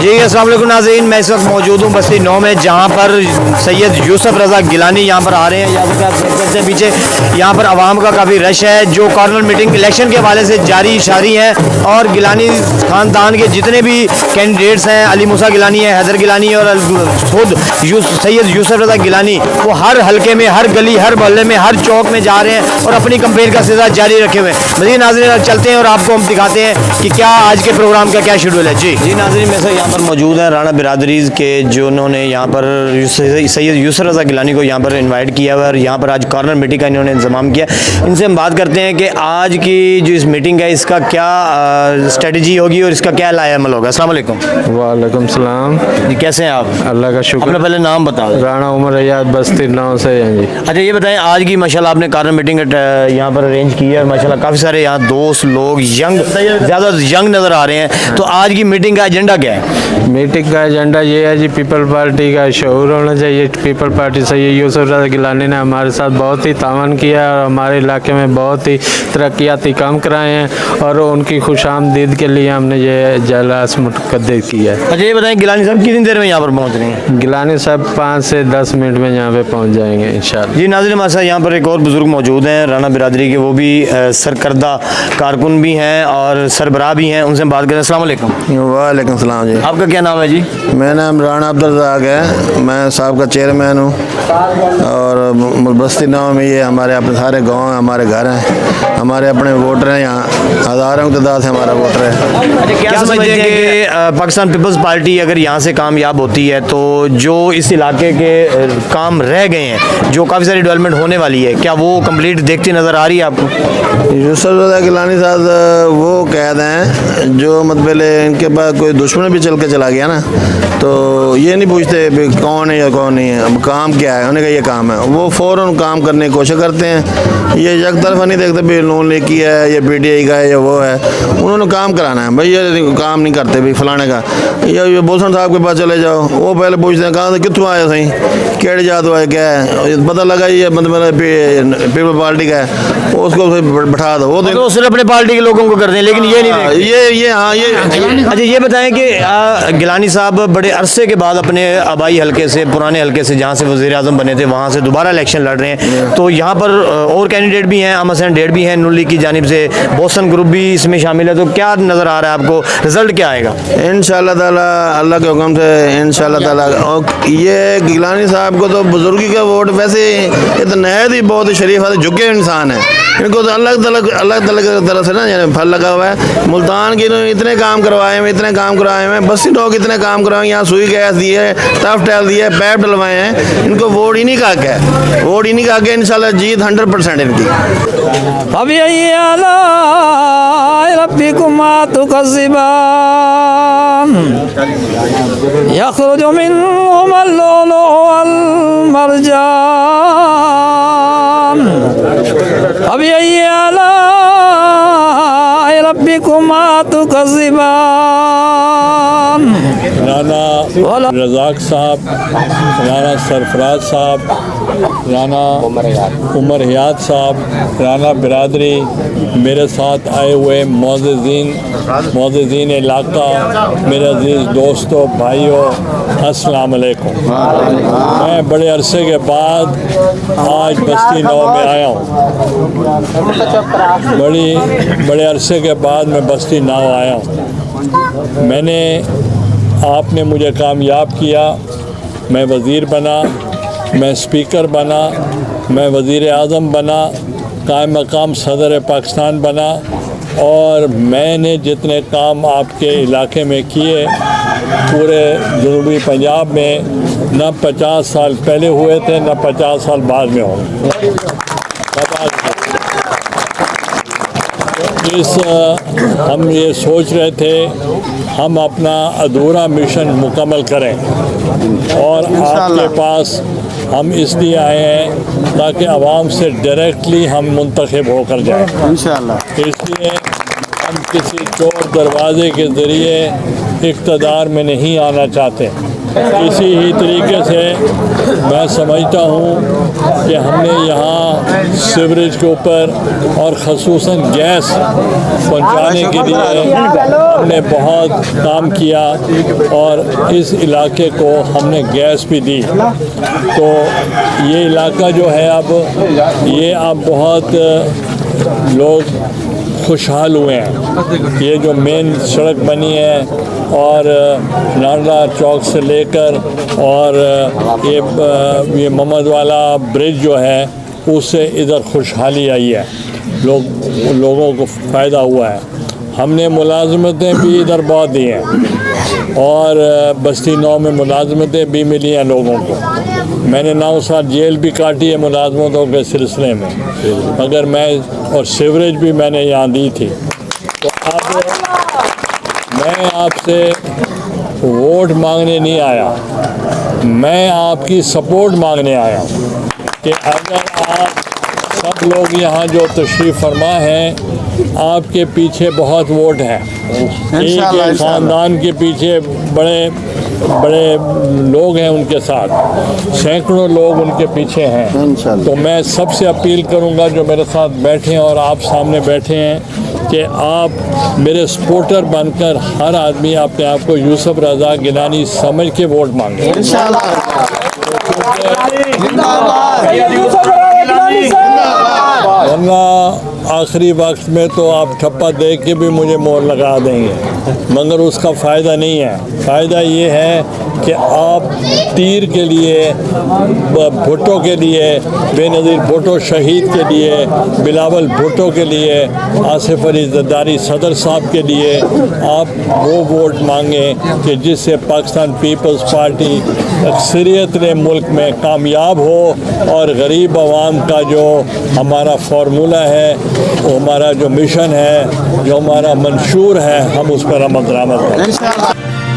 जी अस्सलाम वालेकुम नाज़रीन, मैं इस वक्त मौजूद हूँ बस्ती 9 में, जहाँ पर सैयद यूसुफ रज़ा गिलानी यहाँ पर आ रहे हैं। यहाँ पर आप देख सकते हैं पीछे यहाँ पर आवाम का काफ़ी रश है, जो कॉर्नर मीटिंग इलेक्शन के हवाले से जारी शारी हैं। और गिलानी ख़ानदान के जितने भी कैंडिडेट्स हैं, अली मूसा गिलानी है, हैदर गिलानी है और खुद सैयद यूसुफ रज़ा गिलानी, वो हर हलके में, हर गली, हर मोहल्ले में, हर चौक में जा रहे हैं और अपनी कंपेन का सिलसिला जारी रखे हुए हैं। मज़ीद नाज़रीन चलते हैं और आपको हम दिखाते हैं कि क्या आज के प्रोग्राम का क्या शेड्यूल है। जी नाज़रीन, में से यहाँ पर मौजूद हैं राणा बिरादरीज़ के, जो उन्होंने यहाँ पर सैयद यूसुफ रज़ा गिलानी को यहाँ पर इनवाइट किया हुआ और यहाँ पर आज कॉर्नर मीटिंग का इन्होंने इंतजाम किया। इनसे हम बात करते हैं कि आज की जो इस मीटिंग है इसका क्या स्ट्रेटजी होगी और इसका क्या लाया अमल होगा। अस्सलाम वालेकुम। वालेकुम सलाम जी, कैसे हैं आप? अल्लाह का शुक्र। अपना पहले नाम बताओ। राणा उमर हयात, बस्ती 9 से हैं जी। अच्छा ये बताएं, आज की माशाल्लाह आपने कॉर्नर मीटिंग यहाँ पर अरेंज की है, माशाल्लाह काफ़ी सारे यहाँ दोस्त लोग ज़्यादा यंग नज़र आ रहे हैं, तो आज की मीटिंग का एजेंडा क्या है? मीटिंग का एजेंडा ये है जी, पीपल पार्टी का शऊर होना चाहिए। पीपल पार्टी से ये यूसुफ रज़ा गिलानी ने हमारे साथ बहुत ही तावन किया है और हमारे इलाके में बहुत ही तरक्याती काम कराए हैं और उनकी खुशामदीद के लिए हमने ये जलसा मुतक़द्दर किया है। अच्छा ये बताएं, गिलानी साहब कितनी देर में यहाँ पर पहुँच रहे हैं? गिलानी साहब 5 से 10 मिनट में यहाँ पे पहुँच जाएंगे इंशाअल्लाह। जी नाज़रीन, हमारे साथ यहाँ पर एक और बुज़ुर्ग मौजूद हैं राणा बिरादरी के, वो भी सरकर्दा कारकुन भी हैं और सरबराह भी हैं, उनसे बात करें। अस्सलाम वालेकुम। वालेकुम सलाम जी। आपका क्या नाम है जी? मेरा नाम राणा अब्दुल रज़ाक है, मैं साहब का चेयरमैन हूँ और बस्ती 9 में ये हमारे अपने सारे गांव हैं, हमारे घर हैं, हमारे अपने वोटर हैं, यहाँ हज़ारों की तादाद से हमारा वोटर है। अच्छा क्या समझते हैं कि पाकिस्तान पीपल्स पार्टी अगर यहाँ से कामयाब होती है तो जो इस इलाके के काम रह गए हैं, जो काफ़ी सारी डेवलपमेंट होने वाली है, क्या वो कंप्लीट देखती नज़र आ रही है आपको? यूसुफ रज़ा गिलानी साहब वो कैद हैं जो मतलब पहले इनके पास कोई दुश्मन भी चल के चला गया ना, तो ये नहीं पूछते भी कौन है या कौन नहीं है, अब काम क्या है, उन्हें का ये काम है, वो फ़ौरन काम करने की कोशिश करते हैं। ये एक तरफा नहीं देखते भी नून लीग की है, ये PTI का है या वो है, उन्होंने काम कराना है भाई, ये काम नहीं करते भाई फलाने का। ये बोसन साहब के पास चले जाओ, वो पहले पूछते हैं कहाँ से कितों आया सही, केड़े जात हुआ है, क्या है, पता लगा ये मतलब पीपल पार्टी का है, उसको बैठा दो। वो तो सिर्फ अपने पार्टी के लोगों को करते हैं, लेकिन ये नहीं देखते। ये अच्छा ये बताएं कि गिलानी साहब बड़े अरसे के बाद अपने आबाई हलके से, पुराने हलके से, जहाँ से वज़ीर आज़म बने थे, वहाँ से दोबारा इलेक्शन लड़ रहे हैं, तो यहाँ पर और कैंडिडेट भी हैं, अहमद हसन डेढ़ भी हैं नून लीग की जानिब से, बोसन ग्रुप भी इसमें शामिल है, तो क्या नज़र आ रहा है आपको, रिजल्ट क्या आएगा? इंशाअल्लाह ताला अल्लाह के हुक्म से इंशाअल्लाह ताला। और ये गिलानी साहब को तो बुजुर्गी का वोट, वैसे ये तो नहायत ही बहुत ही शरीफ है, झुके इंसान है, इनको तो अलग अलग तरह से ना फल लगा हुआ है। मुल्तान के इतने काम करवाए हैं, इतने काम करवाए हैं, बस्ती 9 इतने काम करवाए, यहाँ सुई गैस दी है, टफ टैल दी है, पैप डलवाए हैं, इनको वोट ही नहीं कहा गया, वोट ही नहीं कहा गया। इंशाल्लाह जीत 100% इनकी। यख़रुजु मिन्हुमा अल-लुलु वल-मरजान फबिअय्यि आलाइ रब्बिकुमा तुकज़्ज़िबान। राणा रज़ाक साहब, राणा सरफराज साहब, राणा उमर हयात साहब, राणा बिरादरी, मेरे साथ आए हुए मोअज़्ज़िज़ीन इलाका, मेरे अज़ीज़ दोस्तों, भाइयों, अस्सलाम वालेकुम। मैं बड़े अरसे के बाद आज बस्ती 9 में आया हूँ, बड़े अरसे के बाद मैं बस्ती 9 आया हूँ। आपने मुझे कामयाब किया, मैं वज़ीर बना, मैं स्पीकर बना, मैं वज़ीर आज़म बना, कायम मकाम सदर पाकिस्तान बना, और मैंने जितने काम आपके इलाके में किए पूरे जनूबी पंजाब में, न 50 साल पहले हुए थे, न 50 साल बाद में होंगे। हम ये सोच रहे थे हम अपना अधूरा मिशन मुकम्मल करें, और आपके पास हम इसलिए आए हैं ताकि आवाम से डायरेक्टली हम मुंतखब होकर जाएं इंशाअल्लाह। इसलिए हम किसी चोर दरवाजे के ज़रिए इक़्तदार में नहीं आना चाहते। इसी ही तरीके से मैं समझता हूँ कि हमने यहाँ सीवरेज के ऊपर और ख़ुसूसन गैस पहुँचाने के लिए हमने बहुत काम किया और इस इलाके को हमने गैस भी दी। तो ये इलाका जो है अब बहुत लोग खुशहाल हुए हैं। ये जो मेन सड़क बनी है और नारला चौक से लेकर और ये मोहम्मद वाला ब्रिज जो है उससे इधर खुशहाली आई है, लोगों को फ़ायदा हुआ है। हमने मुलाजमतें भी इधर बहुत दी हैं और बस्ती 9 में मुलाजमतें भी मिली हैं लोगों को। मैंने 9 साल जेल भी काटी है मुलाजमतों के सिलसिले में, मगर और सीवरेज भी मैंने यहाँ दी थी। तो अब मैं आपसे वोट मांगने नहीं आया, मैं आपकी सपोर्ट मांगने आया कि अगर आप सब लोग यहाँ जो तशरीफ़ फरमा हैं, आपके पीछे बहुत वोट हैं। एक ख़ानदान के पीछे बड़े लोग हैं, उनके साथ सैकड़ों लोग उनके पीछे हैं। तो मैं सबसे अपील करूंगा जो मेरे साथ बैठे हैं और आप सामने बैठे हैं कि आप मेरे सपोर्टर बनकर हर आदमी अपने आप को यूसुफ रज़ा गिलानी समझ के वोट मांगे। वरना आखिरी वक्त में तो आप ठप्पा दे के भी मुझे मोहर लगा देंगे, मगर उसका फ़ायदा नहीं है। फ़ायदा ये है कि आप तीर के लिए, भुट्टो के लिए, बेनज़ीर भुट्टो शहीद के लिए, बिलावल भुट्टो के लिए, आसिफ अली ज़रदारी सदर साहब के लिए आप वो वोट मांगें कि जिससे पाकिस्तान पीपल्स पार्टी अक्सरियत मुल्क में कामयाब हो और गरीब आवाम का जो हमारा फार्मूला है, वो हमारा जो मिशन है, जो हमारा मंशूर है, हम उस पर अमल दरामद करें।